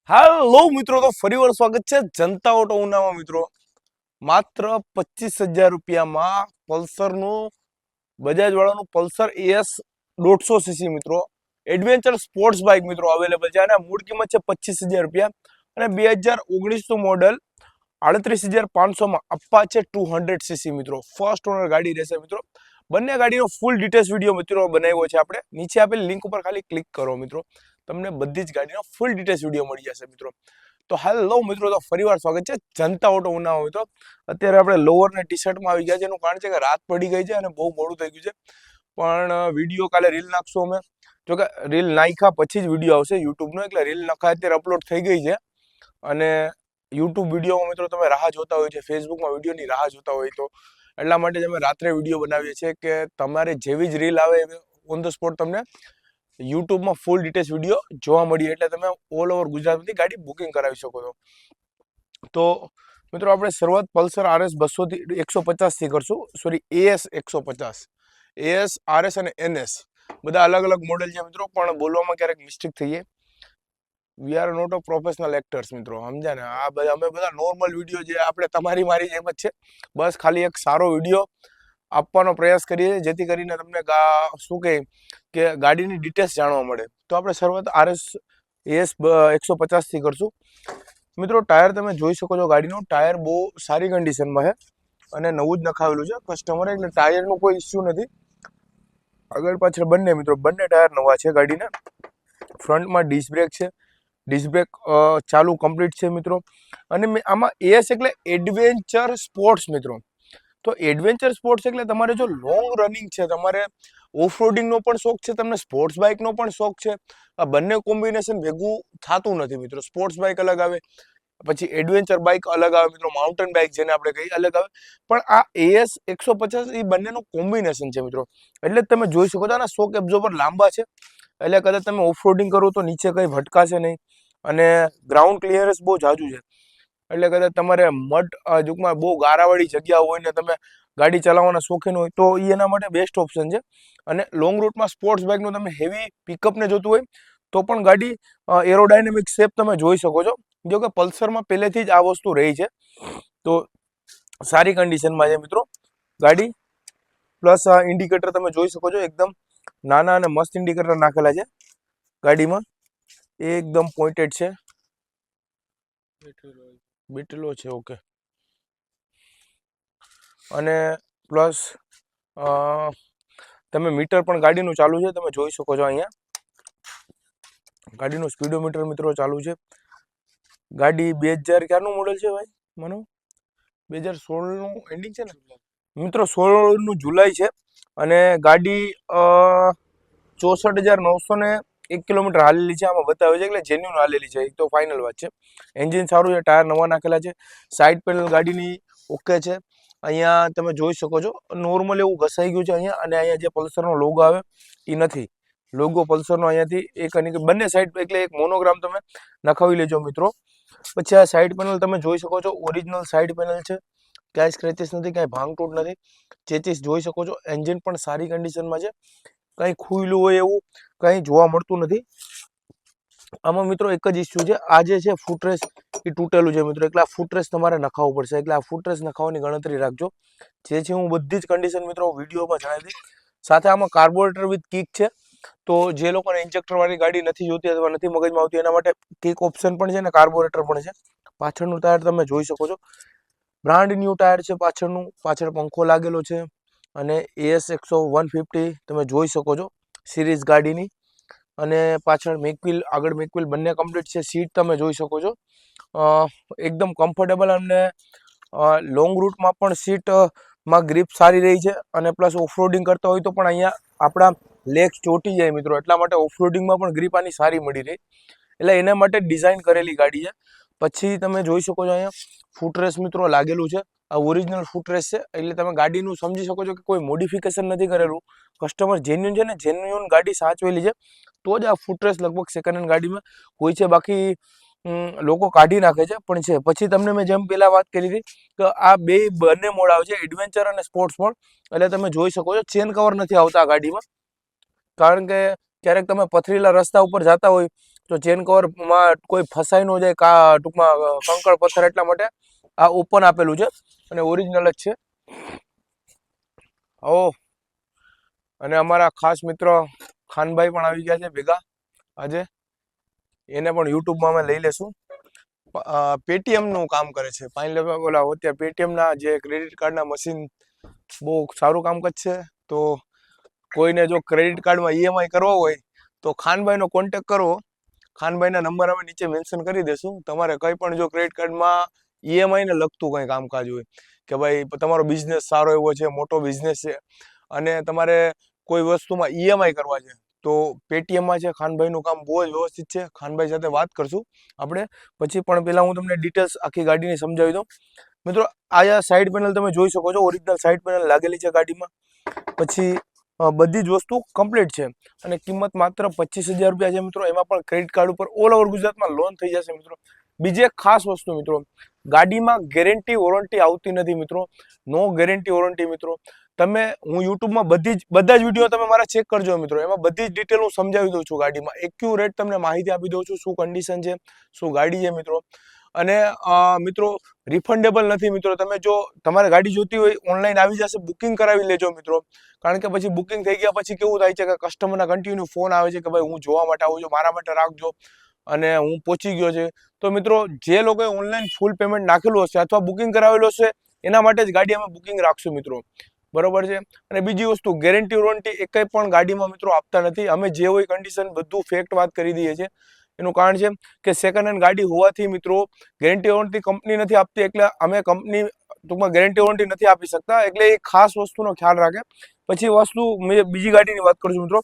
હાલો મિત્રો, તો ફરીવાર સ્વાગત છે જનતા ઓટો ઉનામાં મિત્રો. માત્ર 25,000 રૂપિયામાં પલ્સરનું બજાજ વાળાનું પલ્સર એસ 150cc મિત્રો, એડવેન્ચર સ્પોર્ટ્સ બાઇક મિત્રો અવેલેબલ છે. અને મૂળ કિંમત છે 25,000 રૂપિયા અને 2019નું મોડલ 38,500માં અપાચે 200cc મિત્રો. ફર્સ્ટ ઓનર ગાડી રહેશે મિત્રો. બંને ગાડીનો ફૂલ ડિટેલ્સ વિડીયો મિત્રો બનાવ્યો છે આપણે. નીચે આપેલી લિંક ઉપર ખાલી ક્લિક કરો મિત્રો, તમને બધી જ ગાડીનો ફૂલ ડિટેલ્સ વિડીયો મળી જશે મિત્રો. તો હેલો મિત્રો, તો ફરીવાર સ્વાગત છે જનતા ઓટો ઉનામાં મિત્રો. અત્યારે આપણે લોવર ને ટી શર્ટમાં આવી ગયા છે. એનું કારણ છે કે રાત પડી ગઈ છે અને બહુ મોડું થઈ ગયું છે. પણ વિડીયો કાલે રીલ નાખશું અમે, જોકે રીલ નાખ્યા પછી જ વિડીયો આવશે યુટ્યુબનો, એટલે રીલ નખાય અત્યારે અપલોડ થઈ ગઈ છે. અને યુટ્યુબ વિડીયોમાં મિત્રો તમે રાહ જોતા હોય છે, ફેસબુકમાં વિડીયોની રાહ જોતા હોય, તો એટલા માટે જ અમે રાત્રે વિડીયો બનાવીએ છીએ કે તમારે જેવી જ રીલ આવે ઓન ધ સ્પોટ તમને યુટ્યુબમાં ફૂલ ડિટેલ્સ વિડીયો જોવા મળીએ, એટલે તમે ઓલ ઓવર ગુજરાતમાંથી ગાડી બુકિંગ કરાવી શકો છો. તો મિત્રો આપણે શરૂઆત પલ્સર RS 200થી 150થી કરશું. Sorry, AS 150. AS, RS અને NS બધા અલગ અલગ મોડેલ છે મિત્રો, પણ બોલવામાં ક્યારેક મિસ્ટેક થઈ જાય. We are not a professional actors મિત્રો, સમજ્યા ને? આ બધા અમે બધા નોર્મલ વિડીયો જે આપણે તમારી મારી જેમ જ છે, બસ ખાલી એક સારો વિડીયો આપવાનો પ્રયાસ કરીએ જેથી કરીને તમને શું કહે કે ગાડીની ડિટેલ્સ જાણવા મળે. તો આપણે શરૂઆત RS AS 150થી કરશું મિત્રો. ટાયર તમે જોઈ શકો છો, ગાડીનું ટાયર બહુ સારી કન્ડિશનમાં છે અને નવું જ નખાવેલું છે કસ્ટમરે, એટલે ટાયરનું કોઈ ઇસ્યુ નથી. આગળ પાછળ બંને મિત્રો બંને ટાયર નવા છે ગાડીના. ફ્રન્ટમાં ડિસ્ક બ્રેક છે, ડિસ્ક બ્રેક ચાલુ કમ્પ્લીટ છે મિત્રો. અને આમાં AS એટલે એડવેન્ચર સ્પોર્ટ્સ મિત્રો. તો એડવેન્ચર સ્પોર્ટ્સ એટલે તમારે જો લોંગ રનિંગ છે, તમારે ઓફ રોડિંગનો પણ શોખ છે, તમને સ્પોર્ટ્સ બાઇકનો પણ શોખ છે, આ બંને કોમ્બિનેશન ભેગું થતું નથી મિત્રો. સ્પોર્ટ્સ બાઇક અલગ આવે, પછી એડવેન્ચર બાઇક અલગ આવે મિત્રો, માઉન્ટેન બાઇક જેને આપણે કહીએ અલગ આવે. પણ આ AS 150 એ બંનેનું કોમ્બિનેશન છે મિત્રો. એટલે જ તમે જોઈ શકો છો આના શોક એબ્ઝોર્બર લાંબા છે, એટલે કદાચ તમે ઓફ રોડિંગ કરો તો નીચે કંઈ ભટકાશે નહીં. અને ગ્રાઉન્ડ ક્લિયરન્સ બહુ જાજુ છે, એટલે કદાચ તમારે મડ ટૂંકમાં બહુ ગારાવાળી જગ્યા હોય ને તમે ગાડી ચલાવવાના શોખીન હોય તો એ એના માટે બેસ્ટ ઓપ્શન છે. અને લોંગ રૂટમાં સ્પોર્ટ્સ બાઇકનું તમે હેવી પિકઅપને જોતું હોય તો પણ ગાડી એરોડાયનેમિક શેપ તમે જોઈ શકો છો. જો કે પલ્સરમાં પહેલેથી જ આ વસ્તુ રહી છે, તો સારી કન્ડિશનમાં છે મિત્રો ગાડી. પ્લસ ઇન્ડિકેટર તમે જોઈ શકો છો, એકદમ નાના અને મસ્ત ઇન્ડિકેટર નાખેલા છે ગાડીમાં, એકદમ પોઇન્ટેડ છે. બેટલો છે, ઓકે. અને પ્લસ તમે મીટર પણ ગાડીનું ચાલુ છે, તમે જોઈ શકો છો અહીંયા ગાડીનું સ્પીડોમીટર મિત્રો ચાલુ છે. ગાડી 2000 ક્યારનું મોડેલ છે ભાઈ મનો? 2016નું એન્ડિંગ છે ને મિત્રો, 16નું જુલાઈ છે. અને ગાડી 64,901 કિલોમીટર હાલેલી છે, આમાં બતાવે છે, એટલે જેન્યુન હાલેલી છે, એ તો ફાઇનલ વાત છે. એન્જિન સારું છે, ટાયર નવા નાખેલા છે, સાઈડ પેનલ ગાડીની ઓકે છે. અહીંયા તમે જોઈ શકો છો નોર્મલ એવું ઘસાઈ ગયું છે અહીંયા, અને અહીંયા જે પલ્સરનો લોગો આવે એ નથી. લોગો પલ્સરનો અહીંયાથી એક અને બંને સાઈડ એટલે એક મોનોગ્રામ તમે નખાવી લેજો મિત્રો. પછી આ સાઈડ પેનલ તમે જોઈ શકો છો, ઓરિજિનલ સાઈડ પેનલ છે, ક્યાંય સ્ક્રેચીસ નથી, ક્યાંય ભાંગતૂટ નથી. ચેચીસ જોઈ શકો છો, એન્જિન પણ સારી કન્ડિશનમાં છે, કંઈ ખુલ્લું હોય એવું કંઈ જોવા મળતું નથી. આમાં મિત્રો એક જ ઇસ્યુ છે, આ જે છે ફૂટરેસ એ તૂટેલું છે મિત્રો, એટલે આ ફૂટરેસ તમારે નખાવવું પડશે, એટલે આ ફૂટરેસ નખાવવાની ગણતરી રાખજો. જે છે હું બધી જ કન્ડિશન મિત્રો વિડીયોમાં જણાવી દઈશ. સાથે આમાં કાર્બોરેટર વિથ કિક છે, તો જે લોકોને ઇન્જેક્ટરવાળી ગાડી નથી જોતી અથવા નથી મગજમાં આવતી એના માટે કિક ઓપ્શન પણ છે ને કાર્બોરેટર પણ છે. પાછળનું ટાયર તમે જોઈ શકો છો, બ્રાન્ડ ન્યૂ ટાયર છે પાછળનું, પાછળ પંખો લાગેલો છે. અને AS 150 તમે જોઈ શકો છો સિરીઝ ગાડીની. અને પાછળ મેકવિલ, આગળ મેકવિલ બંને કમ્પ્લીટ છે. સીટ તમે જોઈ શકો છો, એકદમ કમ્ફર્ટેબલ. અને લોંગ રૂટમાં પણ સીટમાં ગ્રીપ સારી રહી છે. અને પ્લસ ઓફરોડિંગ કરતા હોય તો પણ અહીંયા આપણા લેગ્સ ચોટી જાય મિત્રો, એટલા માટે ઓફરોડિંગમાં પણ ગ્રીપ આની સારી મળી રહી, એટલે એના માટે ડિઝાઇન કરેલી ગાડી છે. પછી તમે જોઈ શકો છો અહીંયા ફૂટરેસ મિત્રો લાગેલું છે, આ ઓરિજિનલ ફૂટરેસ છે, એટલે તમે ગાડીનું સમજી શકો છો કે કોઈ મોડિફિકેશન નથી કરેલું. કસ્ટમર જેન્યુન છે ને જેન્યુન ગાડી સાચવેલી છે, તો જ આ ફૂટરેસ લગભગ સેકન્ડ હેન્ડ ગાડીમાં હોય છે. બાકી લોકો કાઢી નાખે છે પણ છે. પછી તમને મેં જેમ પહેલાં વાત કરી હતી કે આ બંને મોડ આવે છે, એડવેન્ચર અને સ્પોર્ટ્સ મોડ. એટલે તમે જોઈ શકો છો ચેન કવર નથી આવતા આ ગાડીમાં, કારણ કે ક્યારેક તમે પથરીલા રસ્તા ઉપર જતા હોય તો ચેન કવરમાં કોઈ ફસાઈ ન જાય ટૂંકમાં કંકર પથ્થર, એટલા માટે આ ઓપન આપેલું છે અને ઓરિજિનલ જ છે. ઓ અને અમારા ખાસ મિત્ર ખાનભાઈ પણ આવી ગયા છે ભેગા આજે. એને પણ યુટ્યુબમાં અમે લઈ લેશું. પેટીએમ નું કામ કરે છે. ઓલા અત્યારે પેટીએમ ના જે ક્રેડિટ કાર્ડના મશીન બહુ સારું કામકાજ છે. તો કોઈને જો ક્રેડિટ કાર્ડમાં ઈએમઆઈ કરવો હોય તો ખાનભાઈનો કોન્ટેક્ટ કરવો. ખાનભાઈના નંબર અમે નીચે મેન્શન કરી દેશું. તમારે કંઈ પણ જો ક્રેડિટ કાર્ડમાં ઈએમઆઈ ને લગતું કંઈ કામકાજ હોય કે ભાઈ તમારો બિઝનેસ સારો એવો છે, મોટો બિઝનેસ છે અને તમારે કોઈ વસ્તુમાં ઈએમઆઈ કરવા છે તો પેટીએમમાં છે. ખાનભાઈનું કામ બહુ જ વ્યવસ્થિત છે. ખાનભાઈ સાથે વાત કરશું આપણે પછી. પણ પહેલાં હું તમને ડિટેલ્સ આખી ગાડીની સમજાવી દઉં. મિત્રો આ સાઈડ પેનલ તમે જોઈ શકો છો, ઓરિજિનલ સાઈડ પેનલ લાગેલી છે ગાડીમાં. પછી બધી જ વસ્તુ કમ્પ્લીટ છે અને કિંમત માત્ર 25,000 રૂપિયા છે મિત્રો. એમાં પણ ક્રેડિટ કાર્ડ ઉપર ઓલ ઓવર ગુજરાતમાં લોન થઈ જશે મિત્રો. બીજી એક ખાસ વસ્તુ મિત્રો, ગાડીમાં ગેરંટી વોરંટી આવતી નથી મિત્રો. નો ગેરંટી વોરંટી મિત્રો. તમે હું યુટ્યુબમાં બધા જ વિડીયો તમે મારા ચેક કરજો મિત્રો. એમાં બધી જ ડિટેલ હું સમજાવી દઉં છું ગાડીમાં. એક્યુરેટ તમને માહિતી આપી દઉં છું, શું કન્ડિશન છે, શું ગાડી છે મિત્રો. અને મિત્રો રિફંડેબલ નથી મિત્રો. તમે જો તમારે ગાડી જોતી હોય ઓનલાઈન આવી જશે, બુકિંગ કરાવી લેજો મિત્રો. કારણ કે પછી બુકિંગ થઈ ગયા પછી કેવું થાય છે કે કસ્ટમરના કન્ટિન્યુ ફોન આવે છે કે ભાઈ હું જોવા માટે આવું છું, મારા માટે રાખજો અને હું પહોંચી ગયો છે. તો મિત્રો જે લોકોએ ઓનલાઈન ફૂલ પેમેન્ટ નાખેલું હશે અથવા બુકિંગ કરાવેલું હશે એના માટે જ ગાડી અમે બુકિંગ રાખશું મિત્રો. બરોબર છે. અને બીજી વસ્તુ, ગેરંટી વોરંટી એક પણ ગાડીમાં મિત્રો આપતા નથી. અમે જે હોય કન્ડિશન બધું ફેક્ટ વાત કરી દઈએ છીએ. એનું કારણ છે કે સેકન્ડ હેન્ડ ગાડી હોવાથી મિત્રો ગેરંટી વોરંટી કંપની નથી આપતી, એટલે અમે કંપની ટૂંકમાં ગેરંટી વોરંટી નથી આપી શકતા. એટલે એ ખાસ વસ્તુનો ખ્યાલ રાખે. પછી વસ્તુ મેં બીજી ગાડીની વાત કરું છું મિત્રો,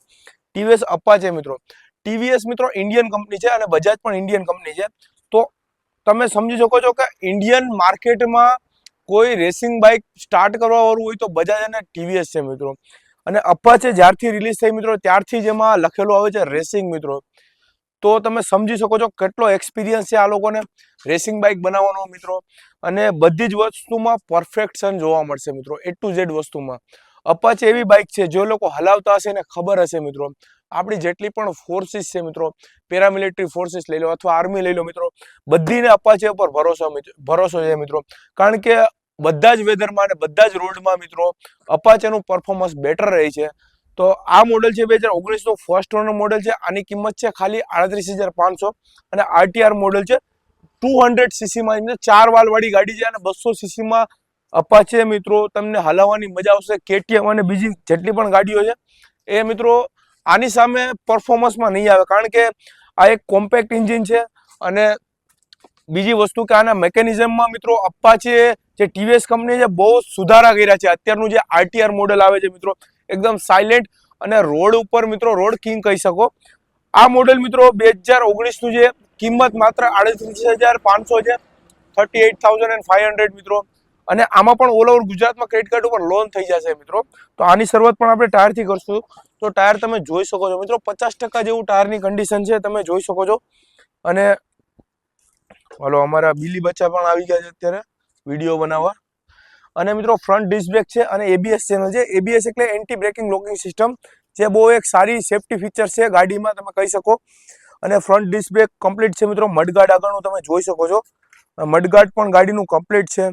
ટીવીએસ અપાચે મિત્રો. ટીવીએસ મિત્રો ઇન્ડિયન કંપની છે અને બજાજ પણ ઇન્ડિયન કંપની છે. તો તમે સમજી શકો છો કે ઇન્ડિયન માર્કેટમાં કોઈ રેસિંગ બાઇક સ્ટાર્ટ કરવા વાળું હોય તો બજાજ અને ટીવીએસ છે મિત્રો. અને અપાચે જ્યારથી રિલીઝ થઈ મિત્રો ત્યારથી જ એમાં લખેલું આવે છે રેસિંગ મિત્રો. તો તમે સમજી શકો છો કેટલો એક્સપિરિયન્સ છે આ લોકોને રેસિંગ બાઇક બનાવવાનો મિત્રો. અને બધી જ વસ્તુમાં પરફેક્શન જોવા મળશે મિત્રો, A to Z વસ્તુમાં. અપાચે એવી બાઇક છે જે લોકો હલાવતા હશે એને ખબર હશે મિત્રો. આપણી જેટલી પણ ફોર્સિસ છે મિત્રો, પેરામિલિટરી ફોર્સિસ લઈ લો અથવા આર્મી લઈ લો મિત્રો, બધીને અપાચે ઉપર ભરોસો છે મિત્રો. કારણ કે બધા જ વેધરમાં અને બધા જ રોડમાં મિત્રો અપાચેનું પરફોર્મન્સ બેટર રહે છે. તો આ મોડેલ છે 2019નું ફર્સ્ટ ઓનર મોડેલ છે. આની કિંમત છે ખાલી 38,500 અને આરટીઆર મોડેલ છે. 200 સીસીમાં 4 વાળવાળી ગાડી છે અને 200 સીસીમાં અપાચે મિત્રો તમને હલાવવાની મજા આવશે. કેટીએમ અને બીજી જેટલી પણ ગાડીઓ છે એ મિત્રો આની સામે પરફોર્મન્સમાં નહીં આવે. કારણ કે આ એક કોમ્પેક્ટ એન્જિન છે અને બીજી વસ્તુ કે આના મેકેનિઝમમાં મિત્રો અપાચે જે ટીવીએસ કંપની છે બહુ સુધારા કર્યા છે. અત્યારનું જે આરટીઆર મોડેલ આવે છે મિત્રો એકદમ સાયલેન્ટ અને રોડ ઉપર મિત્રો રોડ કિંગ કહી શકો. આ મોડેલ મિત્રો 2019નું છે. કિંમત માત્ર 38,500 છે, 38,500 મિત્રો. અને આમાં પણ ઓલ ઓવર ગુજરાતમાં ક્રેડિટ કાર્ડ ઉપર લોન થઈ જશે મિત્રો. તો આની શરૂઆત પણ આપણે ટાયરથી કરશું. તો ટાયર તમે જોઈ શકો છો મિત્રો 50% જેવું ટાયરની કન્ડિશન છે, તમે જોઈ શકો છો. અને હલો અમારા બિલી બચ્ચા પણ આવી ગયા છે અત્યારે વિડીયો બનાવવા. અને મિત્રો ફ્રન્ટ ડિસ્ક બ્રેક છે અને એબીએસ ચેનલ છે. એબીએસ એટલે એન્ટી બ્રેકિંગ લોકિંગ સિસ્ટમ, જે બહુ એક સારી સેફ્ટી ફીચર છે ગાડીમાં તમે કહી શકો. અને ફ્રન્ટ ડિસ્ક બ્રેક કમ્પ્લીટ છે મિત્રો. મડગાર્ડ આગળનું તમે જોઈ શકો છો, મડગાર્ડ પણ ગાડીનું કમ્પ્લીટ છે.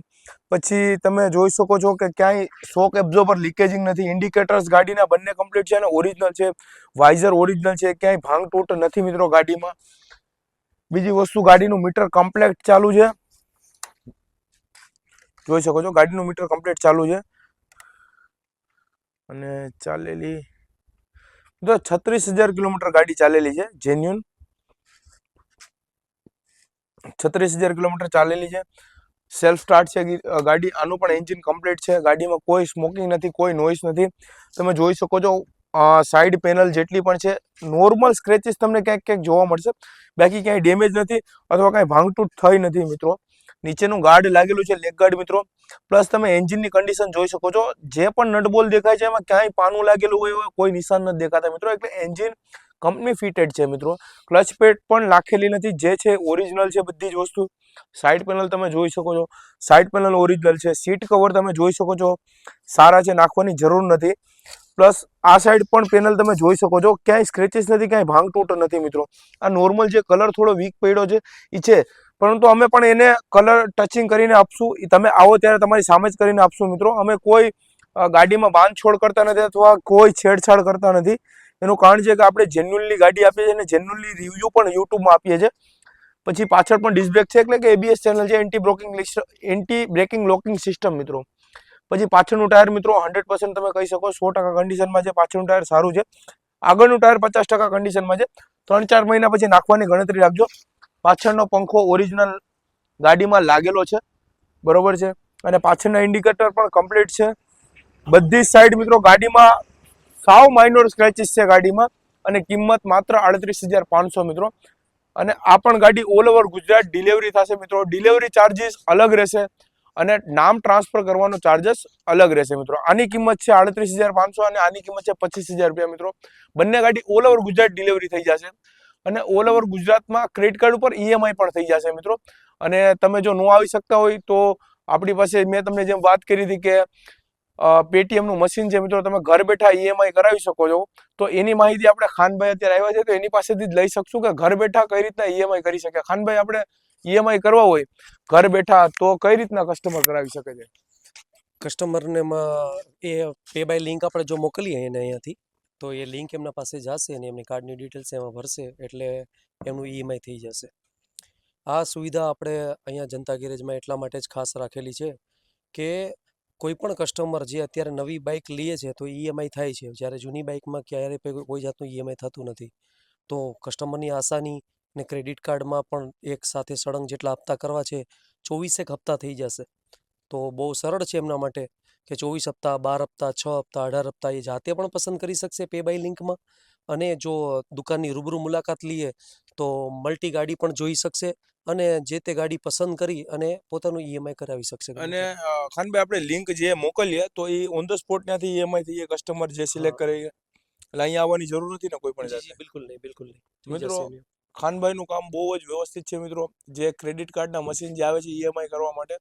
પછી તમે જોઈ શકો છો કે ક્યાંય શોક એબ્ઝોર્બર લીકેજિંગ નથી. ઇન્ડિકેટર્સ ગાડીના બંને કમ્પ્લીટ છે અને ઓરિજિનલ છે. વાઇઝર ઓરિજિનલ છે, ક્યાંય ભાંગ તૂટ નથી મિત્રો ગાડીમાં. બીજી વસ્તુ, ગાડીનું મીટર કમ્પ્લીટ ચાલુ છે, જોઈ શકો છો ગાડીનું મીટર કમ્પ્લીટ ચાલુ છે. અને ચાલેલી તો 36,000 કિલોમીટર ગાડી ચાલેલી છે, જેન્યુન 36,000 કિલોમીટર ચાલેલી છે. સેલ્ફ સ્ટાર્ટ છે ગાડી. આનું પણ એન્જિન કમ્પ્લીટ છે. ગાડીમાં કોઈ સ્મોકિંગ નથી, કોઈ નોઇઝ નથી. તમે જોઈ શકો છો સાઈડ પેનલ જેટલી પણ છે નોર્મલ સ્ક્રેચીસ તમને ક્યાંક ક્યાંક જોવા મળશે, બાકી ક્યાંય ડેમેજ નથી અથવા કાંઈ ભાંગતૂટ થઈ નથી મિત્રો. નીચેનું ગાર્ડ લાગેલું છે, લેગ ગાર્ડ મિત્રો. પ્લસ તમે એન્જિનની કન્ડિશન જોઈ શકો છો. જે પણ નટબોલ દેખાય છે એમાં ક્યાંય પાનું લાગેલું હોય કોઈ નિશાન નથી દેખાતા મિત્રો. એટલે એન્જિન કંપની ફિટેડ છે મિત્રો. ક્લચ પેડ પણ લાખેલી નથી, જે છે ઓરિજિનલ છે બધી જ વસ્તુ. સાઈડ પેનલ તમે જોઈ શકો છો, સાઈડ પેનલ ઓરિજિનલ છે. સીટ કવર તમે જોઈ શકો છો સારા છે, નાખવાની જરૂર નથી. પ્લસ આ સાઈડ પણ પેનલ તમે જોઈ શકો છો, ક્યાંય સ્ક્રેચીસ નથી, ક્યાંય ભાંગતૂટ નથી મિત્રો. આ નોર્મલ જે કલર થોડો વીક પડ્યો છે એ છે, પરંતુ અમે પણ એને કલર ટચિંગ કરીને આપશું. તમે આવો ત્યારે તમારી સામે જ કરીને આપશું મિત્રો. અમે કોઈ ગાડીમાં બાંધછોડ કરતા નથી અથવા કોઈ છેડછાડ કરતા નથી. એનું કારણ છે કે આપણે જેન્યુઅલી ગાડી આપીએ છીએ અને જેન્યુઅલી રિવ્યૂ પણ યુટ્યુબમાં આપીએ છીએ. પછી પાછળ પણ ડિસ્ક બ્રેક છે, એટલે કે એબીએસ ચેનલ છે, એન્ટી બ્રેકિંગ લોકિંગ સિસ્ટમ મિત્રો. પછી પાછળનું ટાયર મિત્રો 100% તમે કહી શકો 100% કન્ડિશનમાં છે. પાછળનું ટાયર સારું છે. આગળનું ટાયર 50% કન્ડિશનમાં છે. 3-4 મહિના પછી નાખવાની ગણતરી રાખજો. પાછળનો પંખો ઓરિજિનલ ગાડીમાં લાગેલો છે, બરોબર છે. અને પાછળના ઇન્ડિકેટર પણ કમ્પ્લીટ છે. બધી સાઈડ મિત્રો ગાડીમાં સાવ માઇનોર સ્ક્રેચીસ છે ગાડીમાં. અને કિંમત માત્ર 38,500 મિત્રો. અને આ પણ ગાડી ઓલ ઓવર ગુજરાત ડિલિવરી થશે મિત્રો. ડિલિવરી ચાર્જીસ અલગ રહેશે અને નામ ટ્રાન્સફર કરવાનો ચાર્જસ અલગ રહેશે મિત્રો. આની કિંમત છે 38,500 અને આની કિંમત છે 25,000 રૂપિયા મિત્રો. બંને ગાડી ઓલ ઓવર ગુજરાત ડિલિવરી થઈ જશે. અને ઓલ ઓવર ગુજરાતમાં ક્રેડિટ કાર્ડ ઉપર ઈએમઆઈ પણ થઈ જશે મિત્રો. અને તમે જો ન આવી શકતા હોય તો આપણી પાસે મેં તમને જેમ વાત કરી હતી કે પેટીએમનું મશીન છે મિત્રો, તમે ઘર બેઠા ઈએમઆઈ કરાવી શકો છો. તો એની માહિતી આપણે ખાનભાઈ અત્યારે આવ્યા છે તો એની પાસેથી જ લઈ શકશું કે ઘર બેઠા કઈ રીતના ઈએમઆઈ કરી શકે. ખાનભાઈ, આપણે ઈએમઆઈ કરવા હોય ઘર બેઠા તો કઈ રીતના કસ્ટમર કરાવી શકે છે? કસ્ટમરને એ પે બાય લિંક આપણે જો મોકલીએ એને અહીંયાથી, તો એ લિંક એમના પાસે જશે અને એમની કાર્ડની ડિટેલ્સ એમાં ભરશે એટલે એમનું ઈએમઆઈ થઈ જશે. આ સુવિધા આપણે અહીંયા જનતા ગેરેજમાં એટલા માટે જ ખાસ રાખેલી છે કે કોઈ પણ કસ્ટમર જે અત્યારે નવી બાઇક લે છે તો ઈએમઆઈ થાય છે, જ્યારે જૂની બાઇકમાં ક્યારેય કોઈ જાતનું ઈએમઆઈ થતું નથી. તો કસ્ટમરની આસાની ને ક્રેડિટ કાર્ડમાં પણ એક સાથે સળંગ જેટલા હપ્તા કરવા છે, 24 હપ્તા થઈ જશે. તો બહુ સરળ છે એમના માટે કે 24 હપ્તા, 12 હપ્તા, 6 હપ્તા, 18 હપ્તા એ જાતે પણ પસંદ કરી શકશે પે બાય લિંકમાં. અને જો દુકાનની રૂબરૂ મુલાકાત લઈએ તો મલ્ટી ગાડી પણ જોઈ શકશે અને જે તે ગાડી પસંદ કરી અને પોતાનું ઈએમઆઈ કરાવી શકશે. અને ખાનભાઈ, આપણે લિંક જે મોકલીએ તો એ ઓન ધ સ્પોટ ત્યાંથી ઈએમઆઈ થઈ જાય કસ્ટમર જે સિલેક્ટ કરે, એટલે અહીંયા આવવાની જરૂર નથી ને કોઈ પણ જાતે? બિલકુલ નહીં, બિલકુલ નહીં. મિત્રો, ખાનભાઈનું કામ બહુ જ વ્યવસ્થિત છે મિત્રો. જે ક્રેડિટ કાર્ડના મશીન જે આવે છે ઈએમઆઈ કરવા માટે,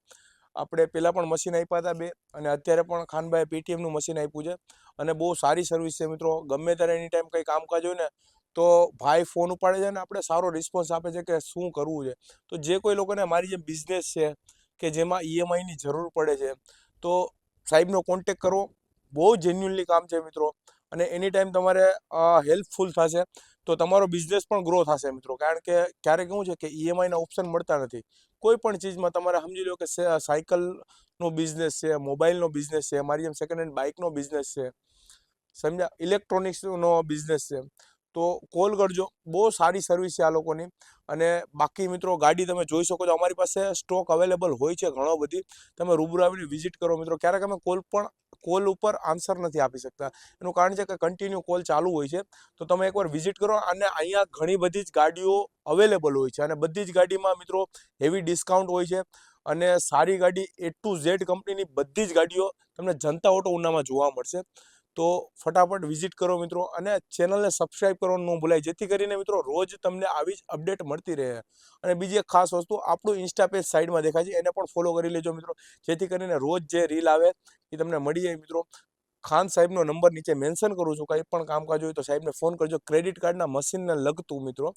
આપણે પહેલાં પણ મશીન આપ્યા હતા 2, અને અત્યારે પણ ખાનભાઈ પેટીએમનું મશીન આપ્યું છે. અને બહુ સારી સર્વિસ છે મિત્રો. ગમે ત્યારે એની ટાઈમ કંઈ કામકાજ હોય ને તો ભાઈ ફોન ઉપાડે છે અને આપણે સારો રિસ્પોન્સ આપે છે કે શું કરવું છે. તો જે કોઈ લોકોને મારી જે બિઝનેસ છે કે જેમાં ઈએમઆઈની જરૂર પડે છે તો સાહેબનો કોન્ટેક કરવો. બહુ જેન્યુઅનલી કામ છે મિત્રો. અને એની ટાઈમ તમારે હેલ્પફુલ થશે તો તમારો બિઝનેસ પણ ગ્રો થશે મિત્રો. કારણ કે ક્યારેક એવું છે કે ઈએમઆઈના ઓપ્શન મળતા નથી કોઈ પણ ચીજમાં. તમારે સમજી લો કે સાયકલનો બિઝનેસ છે, મોબાઈલનો બિઝનેસ છે, મારી જેમ સેકન્ડ હેન્ડ બાઇકનો બિઝનેસ છે, સમજ્યા, ઇલેક્ટ્રોનિક્સનો બિઝનેસ છે, તો કોલ કરજો. બહુ સારી સર્વિસ છે આ લોકોની. અને બાકી મિત્રો, ગાડી તમે જોઈ શકો છો અમારી પાસે સ્ટોક અવેલેબલ હોય છે ઘણો બધી. તમે રૂબરૂ આવીને વિઝિટ કરો મિત્રો. ક્યારેક અમે કોલ ઉપર આન્સર નથી આપી શકતા. એનું કારણ છે કે કન્ટિન્યુ કોલ ચાલુ હોય છે. તો તમે એકવાર વિઝિટ કરો. અને અહીંયા ઘણી બધી જ ગાડીઓ અવેલેબલ હોય છે અને બધી જ ગાડીમાં મિત્રો હેવી ડિસ્કાઉન્ટ હોય છે. અને સારી ગાડી A to Z કંપનીની બધી જ ગાડીઓ તમને જનતા ઓટો ઉનામાં જોવા મળશે. તો ફટાફટ વિઝિટ કરો મિત્રો. અને ચેનલને સબસ્ક્રાઇબ કરવાનું ન ભૂલાય, જેથી કરીને મિત્રો રોજ તમને આવી જ અપડેટ મળતી રહે. અને બીજી એક ખાસ વસ્તુ, આપણું ઇન્સ્ટા પેજ સાઈડમાં દેખાય છે, એને પણ ફોલો કરી લેજો મિત્રો, જેથી કરીને રોજ જે રીલ આવે એ તમને મળી જાય મિત્રો. ખાન સાહેબનો નંબર નીચે મેન્શન કરું છું. કંઈ પણ કામકાજ હોય તો સાહેબને ફોન કરજો, ક્રેડિટ કાર્ડના મશીનને લગતું મિત્રો.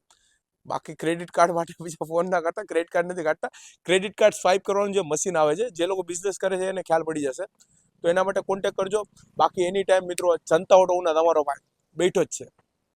બાકી ક્રેડિટ કાર્ડ માટે બીજા ફોન ના કરતા, ક્રેડિટ કાર્ડ નથી કાઢતા. ક્રેડિટ કાર્ડ સ્વાઇપ કરવાનું જે મશીન આવે છે, જે લોકો બિઝનેસ કરે છે એને ખ્યાલ પડી જશે. તો એના માટે કોન્ટેક્ટ કરજો. બાકી એની ટાઈમ મિત્રો જનતા ઓટો ઉના તમારો ભાઈ બેઠો જ છે.